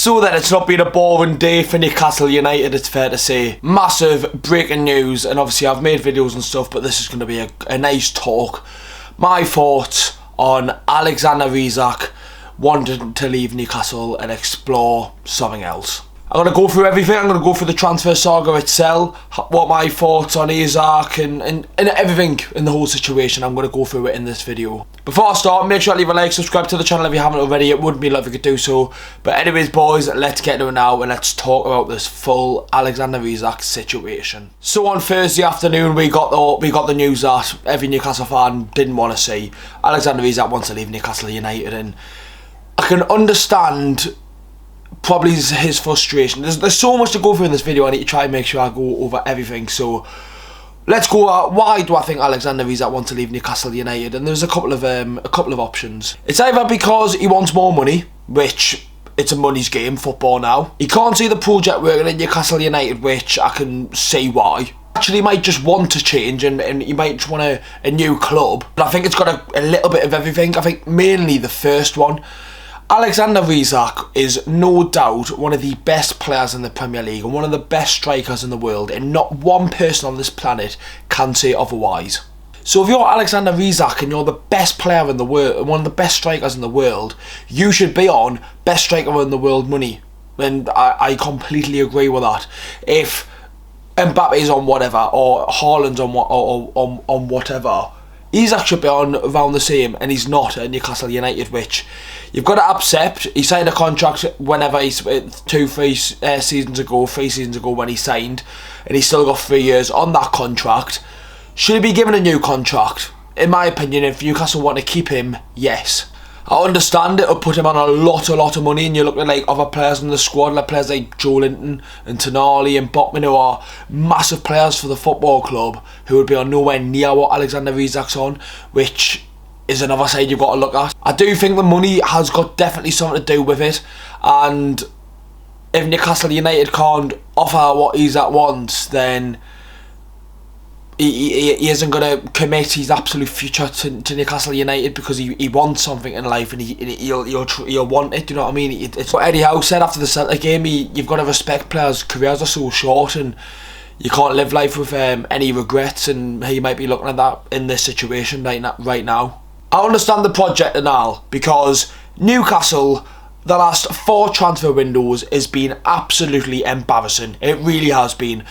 So then, it's not been a boring day for Newcastle United, it's fair to say. Massive breaking news, and obviously I've made videos and stuff, but this is going to be a nice talk. My thoughts on Alexander Isak wanting to leave Newcastle and explore something else. I'm going to go through everything. I'm going to go through the transfer saga itself, what my thoughts on Isak and everything in the whole situation. I'm going to go through it in this video. Before I start, make sure to leave a like, subscribe to the channel if you haven't already. It wouldn't be love if you could do so. But anyways, boys, let's get to it now and let's talk about this full Alexander Isak situation. So on Thursday afternoon, we got the news that every Newcastle fan didn't want to see. Alexander Isak wants to leave Newcastle United, and I can understand probably his frustration. There's so much to go through in this video. I need to try and make sure I go over everything. So let's go. Why do I think Alexander Isak wants to leave Newcastle United? And there's a couple of options. It's either because he wants more money, which it's a money's game, football now. He can't see the project working at Newcastle United, which I can see why. Actually, he might just want to change and he might just want a new club. But I think it's got a little bit of everything. I think mainly the first one. Alexander Isak is no doubt one of the best players in the Premier League and one of the best strikers in the world, and not one person on this planet can say otherwise. So if you're Alexander Isak and you're the best player in the world, one of the best strikers in the world, you should be on best striker in the world money. And I completely agree with that. If Mbappe's on whatever, or Haaland's on whatever, Isak should be on around the same, and he's not at Newcastle United, which you've got to accept. He signed a contract whenever he's 3 seasons ago when he signed, and he's still got 3 years on that contract. Should he be given a new contract? In my opinion, if Newcastle want to keep him, yes. I understand it would put him on a lot of money, and you're looking at like other players in the squad, like players like Joe Linton and Tonali and Botman, who are massive players for the football club, who would be on nowhere near what Alexander Isak's on, which is another side you've got to look at. I do think the money has got definitely something to do with it, and if Newcastle United can't offer what Isak wants, then he isn't going to commit his absolute future to Newcastle United, because he wants something in life, and he'll want it, you know what I mean? It's what Eddie Howe said after the Celtic game. You've got to respect players' careers are so short, and you can't live life with any regrets, and he might be looking at that in this situation right now. I understand the project and all, because Newcastle, the last 4 transfer windows has been absolutely embarrassing. It really has been.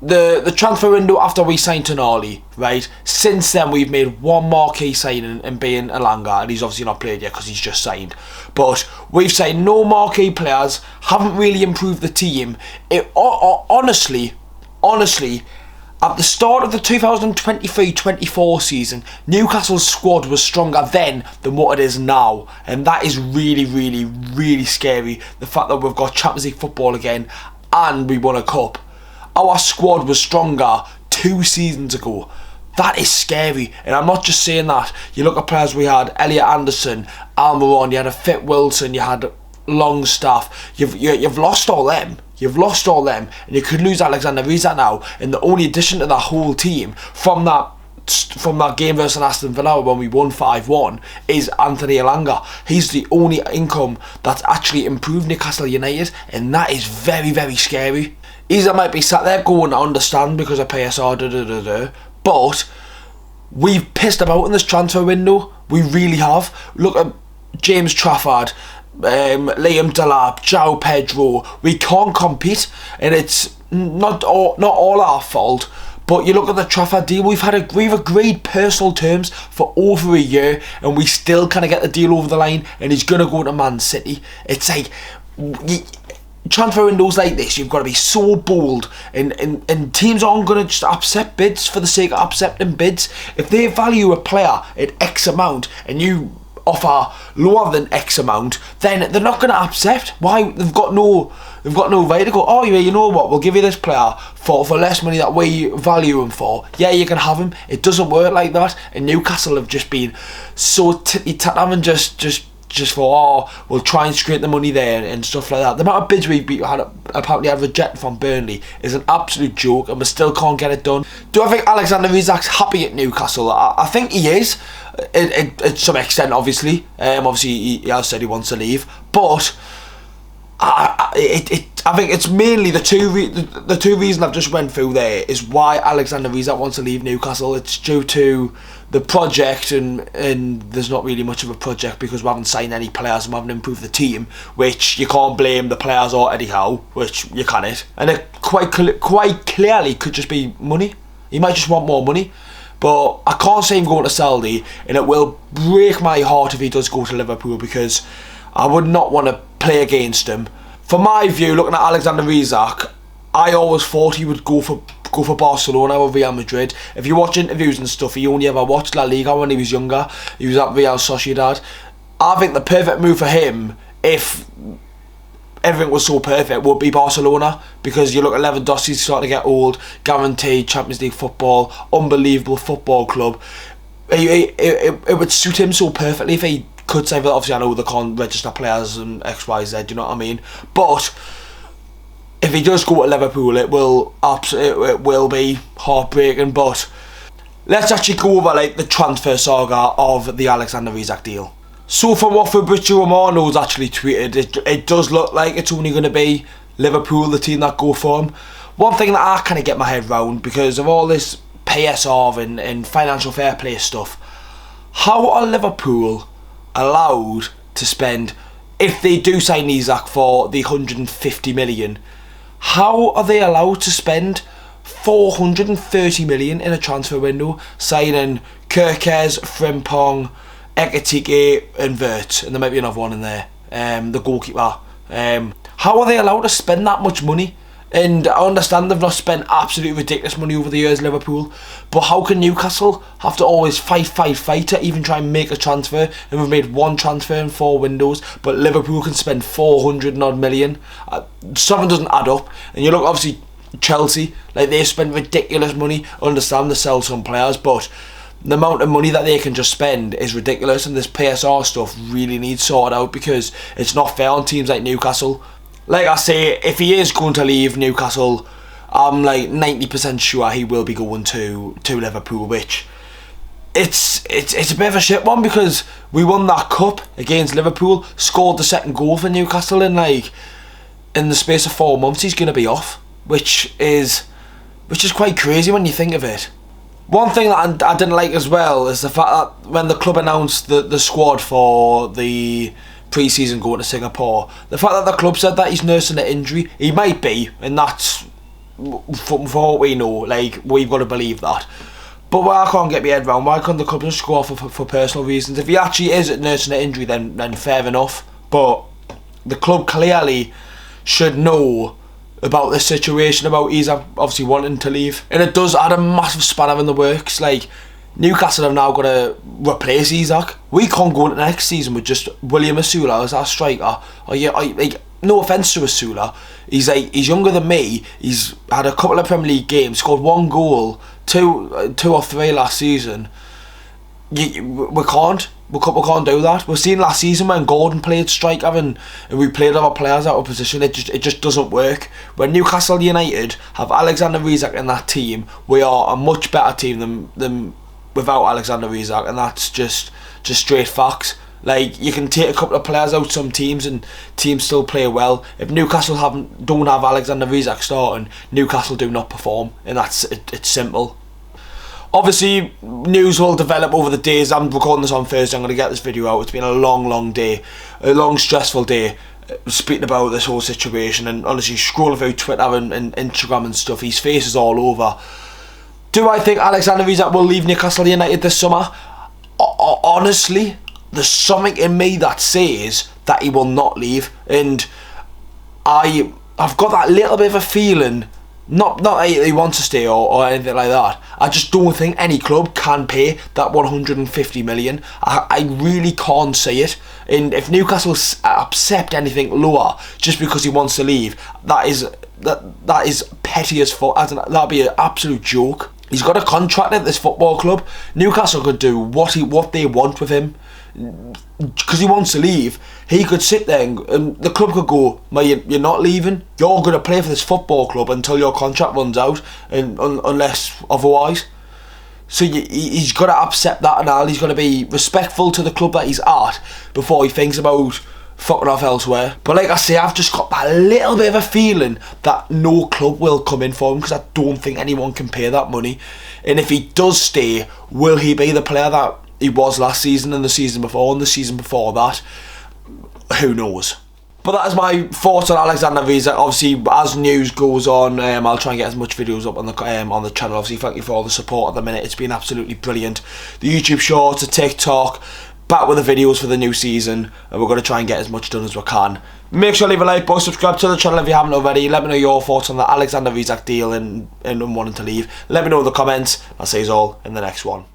The transfer window after we signed Tonali, right? Since then we've made one marquee signing in being Elanga, and he's obviously not played yet because he's just signed. But we've signed no marquee players, haven't really improved the team. Honestly, at the start of the 2023-24 season, Newcastle's squad was stronger then than what it is now, and that is really scary. The fact that we've got Champions League football again and we won a cup. Our squad was stronger 2 seasons ago. That is scary, and I'm not just saying that. You look at players we had: Elliot Anderson, Almiron, you had a fit Wilson, you had Longstaff. You've lost all them. You've lost all them, and you could lose Alexander Isak now. And the only addition to that whole team from that game versus Aston Villa when we won 5-1 is Anthony Elanga. He's the only income that's actually improved Newcastle United, and that is very scary. Isak might be sat there going, I understand because of PSR, but we've pissed about in this transfer window. We really have. Look at James Trafford, Liam Delap, João Pedro. We can't compete, and it's not all our fault. But you look at the Trafford deal, we've agreed personal terms for over a year, and we still kind of get the deal over the line, and he's going to go to Man City. It's like, transfer windows like this, you've got to be so bold, and teams aren't going to just accept bids for the sake of accepting bids. If they value a player at X amount and you offer lower than X amount, then they're not going to accept. Why? They've got no right to go, oh yeah, you know what, we'll give you this player for less money that we value him for. Yeah, you can have him. It doesn't work like that, and Newcastle have just been so titty-tat, and just for, oh, we'll try and scrape the money there and stuff like that. The amount of bids we've apparently had rejected from Burnley is an absolute joke, and we still can't get it done. Do I think Alexander Isak's happy at Newcastle? I think he is, at some extent, obviously. Obviously, he has said he wants to leave, but I think it's mainly the two reasons I've just went through there is why Alexander Isak wants to leave Newcastle. It's due to the project, and there's not really much of a project because we haven't signed any players and we haven't improved the team, which you can't blame the players or Eddie Howe, which you can't. And it quite clearly could just be money. He might just want more money. But I can't see him going to Saudi, and it will break my heart if he does go to Liverpool, because I would not want to play against him. For my view, looking at Alexander Isak, I always thought he would go for Barcelona or Real Madrid. If you watch interviews and stuff, he only ever watched La Liga when he was younger. He was at Real Sociedad. I think the perfect move for him, if everything was so perfect, would be Barcelona, because you look at Lewandowski's starting to get old, guaranteed Champions League football, unbelievable football club. It would suit him so perfectly if he could say that. Obviously I know they can't register players and XYZ, you know what I mean, but if he does go to Liverpool, it will be heartbreaking. But let's actually go over like the transfer saga of the Alexander Isak deal. So from what Fabrizio Romano's actually tweeted, it does look like it's only going to be Liverpool, the team that go for him. One thing that I kind of get my head round, because of all this PSR and financial fair play stuff, how are Liverpool allowed to spend, if they do sign Isak for the 150 million, how are they allowed to spend 430 million in a transfer window, signing Kerkez, Frimpong, Ekitike and Vert, and there might be another one in there, the goalkeeper. How are they allowed to spend that much money? And I understand they've not spent absolutely ridiculous money over the years, Liverpool, but how can Newcastle have to always fight to even try and make a transfer, and we've made one transfer in 4 windows, but Liverpool can spend 400 odd million? Something doesn't add up. And you look, obviously, Chelsea, like they spend ridiculous money. I understand they sell some players, but the amount of money that they can just spend is ridiculous, and this PSR stuff really needs sorted out, because it's not fair on teams like Newcastle. Like I say, if he is going to leave Newcastle, I'm like 90% sure he will be going to Liverpool, which it's a bit of a shit one, because we won that cup against Liverpool, scored the second goal for Newcastle, and like in the space of 4 months he's going to be off, which is quite crazy when you think of it. One thing that I didn't like as well is the fact that when the club announced the squad for the pre-season going to Singapore, the fact that the club said that he's nursing an injury, he might be, and that's, for what we know, like, we've got to believe that. But I can't get my head around, why couldn't the club just go off for personal reasons? If he actually is nursing an injury, then fair enough. But the club clearly should know about this situation, about Isak obviously wanting to leave, and it does add a massive spanner in the works. Like, Newcastle have now got to replace Isak. We can't go into next season with just William Asula as our striker. Like, no offence to Asula, he's younger than me. He's had a couple of Premier League games, scored 1 goal, two or three last season. We can't do that. We've seen last season when Gordon played striker and we played other players out of position. It just doesn't work. When Newcastle United have Alexander Isak in that team, we are a much better team than without Alexander Isak, and that's just straight facts. Like, you can take a couple of players out some teams and teams still play well. If Newcastle don't have Alexander Isak starting, Newcastle do not perform, and it's simple. Obviously, news will develop over the days. I'm recording this on Thursday. I'm going to get this video out. It's been a long day, a long stressful day, speaking about this whole situation, and honestly scrolling through Twitter and Instagram and stuff. His face is all over. Do I think Alexander Isak will leave Newcastle United this summer? Honestly, there's something in me that says that he will not leave, and I've got that little bit of a feeling, not that he wants to stay or anything like that. I just don't think any club can pay that 150 million. I really can't see it. And if Newcastle accept anything lower just because he wants to leave, that is petty as fuck. That'd be an absolute joke. He's got a contract at this football club. Newcastle could do what they want with him. Because he wants to leave, he could sit there and the club could go, you're not leaving, you're going to play for this football club until your contract runs out, and unless otherwise. So he's got to accept that, and all. He's got to be respectful to the club that he's at before he thinks about fucking off elsewhere. But like I say, I've just got that little bit of a feeling that no club will come in for him, because I don't think anyone can pay that money. And if he does stay, will he be the player that he was last season and the season before and the season before that? Who knows? But that is my thoughts on Alexander Isak. Obviously, as news goes on, I'll try and get as much videos up on the channel. Obviously, thank you for all the support at the minute. It's been absolutely brilliant. The YouTube Shorts, the TikTok, back with the videos for the new season, and we're going to try and get as much done as we can. Make sure to leave a like, boys, subscribe to the channel if you haven't already. Let me know your thoughts on the Alexander Isak deal and wanting to leave. Let me know in the comments. I'll see you all in the next one.